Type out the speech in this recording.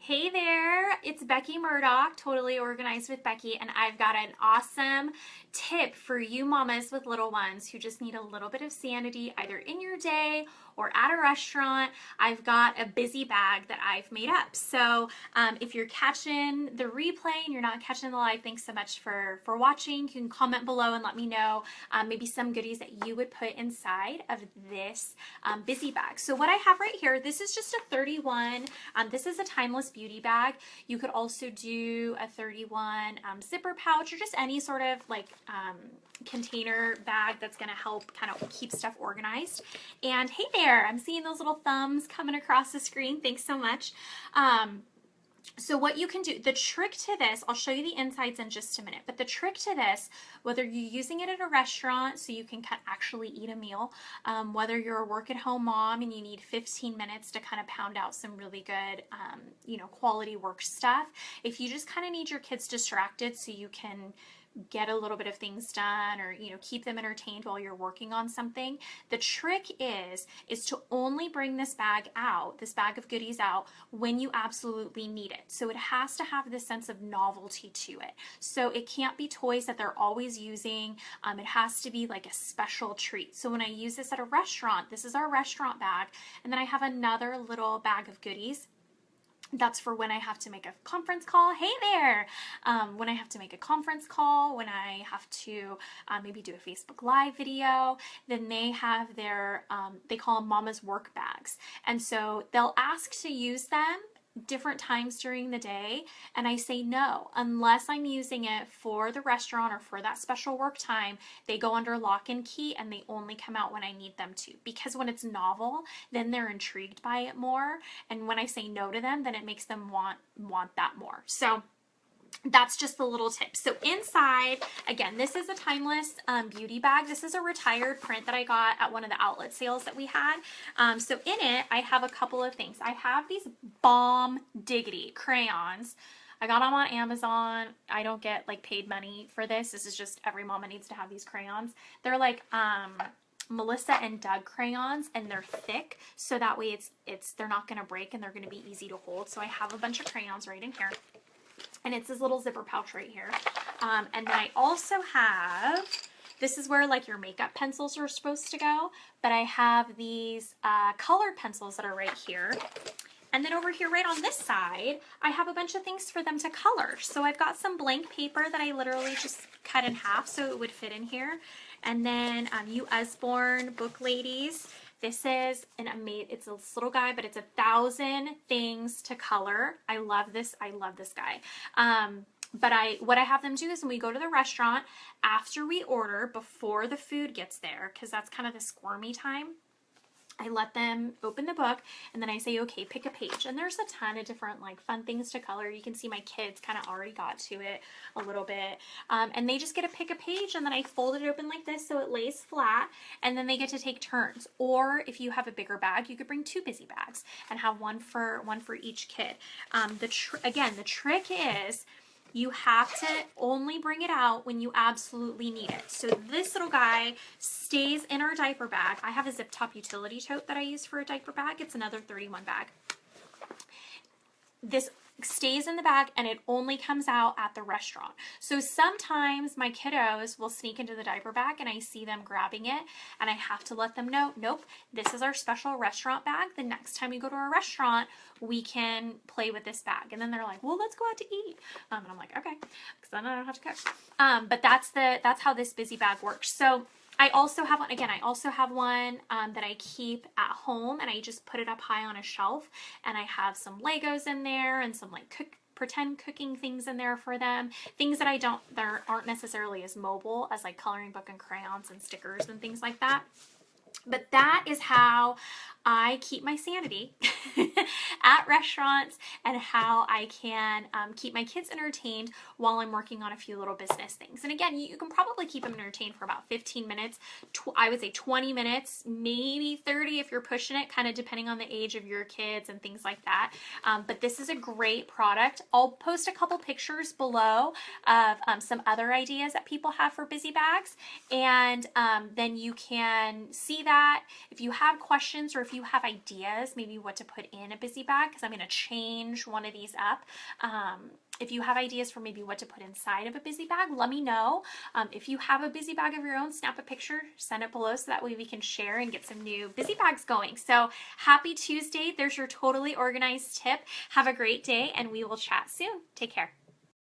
Hey there, it's Becky Murdoch, Totally Organized with Becky, and I've got an awesome tip for you mamas with little ones who just need a little bit of sanity either in your day or at a restaurant. I've got a busy bag that I've made up. So if you're catching the replay and you're not catching the live, thanks so much for watching. You can comment below and let me know maybe some goodies that you would put inside of this busy bag. So what I have right here, this is just a 31. This is a timeless beauty bag. You could also do a 31 zipper pouch or just any sort of like container bag that's going to help kind of keep stuff organized. And hey there, I'm seeing those little thumbs coming across the screen. Thanks so much. So what you can do, the trick to this, I'll show you the insides in just a minute, but the trick to this, whether you're using it at a restaurant so you can actually eat a meal, whether you're a work at home mom and you need 15 minutes to kind of pound out some really good, quality work stuff, if you just kind of need your kids distracted so you can get a little bit of things done or keep them entertained while you're working on something, the trick is to only bring this bag of goodies out when you absolutely need it. So it has to have this sense of novelty to it. So it can't be toys that they're always using. It has to be like a special treat. So when I use this at a restaurant, this is our restaurant bag, and then I have another little bag of goodies. That's for when I have to make a conference call. Hey there! When I have to make a conference call, when I have to maybe do a Facebook Live video, then they have their, they call them Mama's Work Bags. And so they'll ask to use them different times during the day, and I say no, unless I'm using it for the restaurant or for that special work time. They go under lock and key and they only come out when I need them to, because when it's novel, then they're intrigued by it more, and when I say no to them, then it makes them want that more. So that's just the little tip. So inside, again, this is a timeless beauty bag. This is a retired print that I got at one of the outlet sales that we had. So in it, I have a couple of things. I have these Bomb Diggity crayons. I got them on Amazon. I don't get like paid money for this. This is just every mama needs to have these crayons. They're like Melissa and Doug crayons, and they're thick, so that way they're not going to break and they're going to be easy to hold. So I have a bunch of crayons right in here. And it's this little zipper pouch right here. And then I also have, this is where like your makeup pencils are supposed to go, but I have these colored pencils that are right here. And then over here, right on this side, I have a bunch of things for them to color. So I've got some blank paper that I literally just cut in half so it would fit in here. And then you Usborne book ladies. This is it's this little guy, but it's 1,000 things to color. I love this. I love this guy. But what I have them do is when we go to the restaurant, after we order, before the food gets there, because that's kind of the squirmy time, I let them open the book, and then I say, okay, pick a page. And there's a ton of different like fun things to color. You can see my kids kind of already got to it a little bit. And they just get to pick a page, and then I fold it open like this so it lays flat, and then they get to take turns. Or if you have a bigger bag, you could bring 2 busy bags and have one for each kid. Again, the trick is you have to only bring it out when you absolutely need it. So this little guy stays in our diaper bag. I have a zip top utility tote that I use for a diaper bag. It's another 31 bag. This stays in the bag and it only comes out at the restaurant. So sometimes my kiddos will sneak into the diaper bag and I see them grabbing it, and I have to let them know, nope, this is our special restaurant bag. The next time we go to a restaurant, we can play with this bag. And then they're like, well, let's go out to eat. And I'm like, okay, because then I don't have to cook. But that's how this busy bag works. So I also have one, again, that I keep at home, and I just put it up high on a shelf, and I have some Legos in there and some like pretend cooking things in there for them. Things that aren't necessarily as mobile as like coloring book and crayons and stickers and things like that. But that is how I keep my sanity at restaurants, and how I can keep my kids entertained while I'm working on a few little business things. And again, you can probably keep them entertained for about 15 minutes. I would say 20 minutes, maybe 30 if you're pushing it, kind of depending on the age of your kids and things like that. But this is a great product. I'll post a couple pictures below of some other ideas that people have for busy bags, and then you can see that. If you have questions or if you have ideas, maybe what to put in a busy bag, because I'm going to change one of these up. If you have ideas for maybe what to put inside of a busy bag, let me know. If you have a busy bag of your own, snap a picture, send it below so that way we can share and get some new busy bags going. So happy Tuesday. There's your totally organized tip. Have a great day, and we will chat soon. Take care.